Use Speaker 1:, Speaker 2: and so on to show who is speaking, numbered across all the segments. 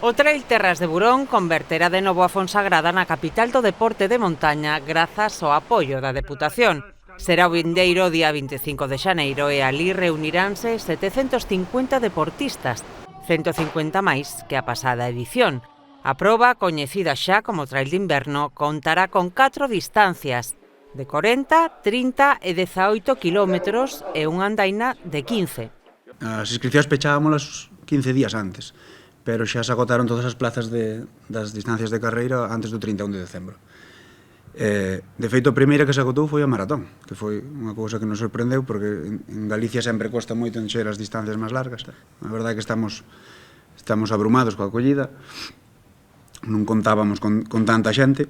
Speaker 1: O Trail Terras de Burón converterá de novo a Fonsagrada na capital do deporte de montaña grazas ao apoio da Deputación. Será o vindeiro día 25 de xaneiro e alí reuniránse 750 deportistas, 150 máis que a pasada edición. A proba, coñecida xa como Trail de Inverno, contará con 4 distancias, de 40, 30 e 18 kilómetros e unha andaina de 15.
Speaker 2: As inscripcións pechábamolas 15 días antes, pero xa se agotaron todas as plazas das distancias de carreira antes do 31 de decembro. De feito, a primeira que se agotou foi a maratón, que foi unha cousa que nos sorprendeu, porque en Galicia sempre cuesta moito encher as distancias máis largas. A verdade é que estamos abrumados coa acollida, non contábamos con tanta xente.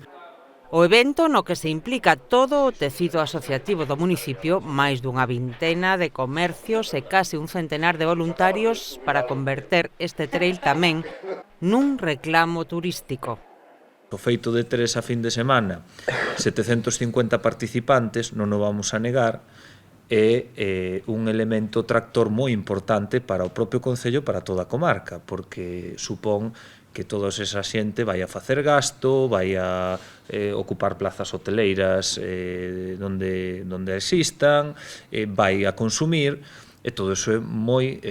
Speaker 1: O evento no que se implica todo o tecido asociativo do municipio, máis dunha vintena de comercios e case un centenar de voluntarios para converter este trail tamén nun reclamo turístico.
Speaker 3: O feito de ter esa fin de semana 750 participantes, non o vamos a negar, é un elemento tractor moi importante para o propio concello, para toda a comarca, porque supón que toda esa xente vai a facer gasto, vai a ocupar plazas hoteleiras donde existan, vai a consumir, e todo iso é moi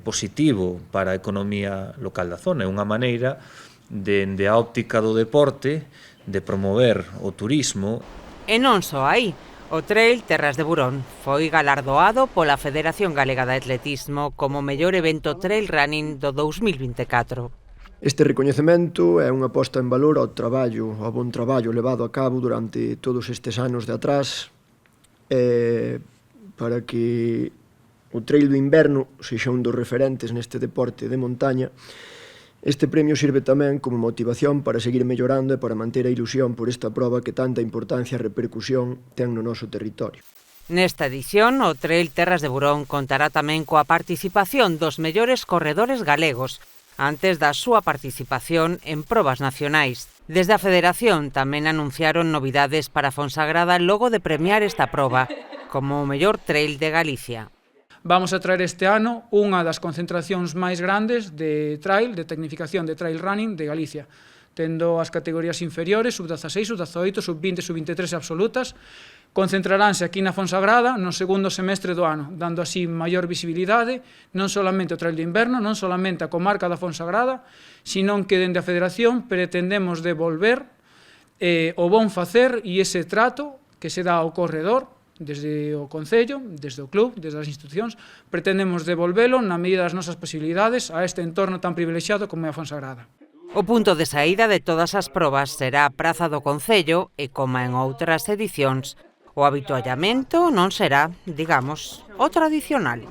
Speaker 3: positivo para a economía local da zona. É unha maneira, dende a óptica do deporte, de promover o turismo.
Speaker 1: E non só aí. O Trail Terras de Burón foi galardoado pola Federación Galega de Atletismo como mellor evento trail running do 2024.
Speaker 4: Este recoñecemento é unha posta en valor ao bon traballo levado a cabo durante todos estes anos de atrás para que o Trail do Inverno sexa un dos referentes neste deporte de montaña. Este premio sirve tamén como motivación para seguir mellorando e para manter a ilusión por esta proba que tanta importancia e repercusión ten no noso territorio.
Speaker 1: Nesta edición, o Trail Terras de Burón contará tamén coa participación dos mellores corredores galegos, antes da súa participación en probas nacionais. Desde a Federación tamén anunciaron novidades para Fonsagrada logo de premiar esta proba como o mellor trail de Galicia.
Speaker 5: Vamos a traer este ano unha das concentracións máis grandes de trail, de tecnificación de trail running de Galicia, tendo as categorías inferiores, sub-16, sub-18, sub-20, sub-23 absolutas. Concentraránse aquí na Fonsagrada no segundo semestre do ano, dando así maior visibilidade, non solamente o Trail de Inverno, non solamente a comarca da Fonsagrada, sino que dende a Federación pretendemos devolver o bon facer e ese trato que se dá ao corredor, desde o Concello, desde o club, desde as institucións, pretendemos devolvelo na medida das nosas posibilidades a este entorno tan privilexiado como é a Fonsagrada.
Speaker 1: O punto de saída de todas as probas será a Praza do Concello e, como en outras edicións, o habituallamento non será, digamos, o tradicional.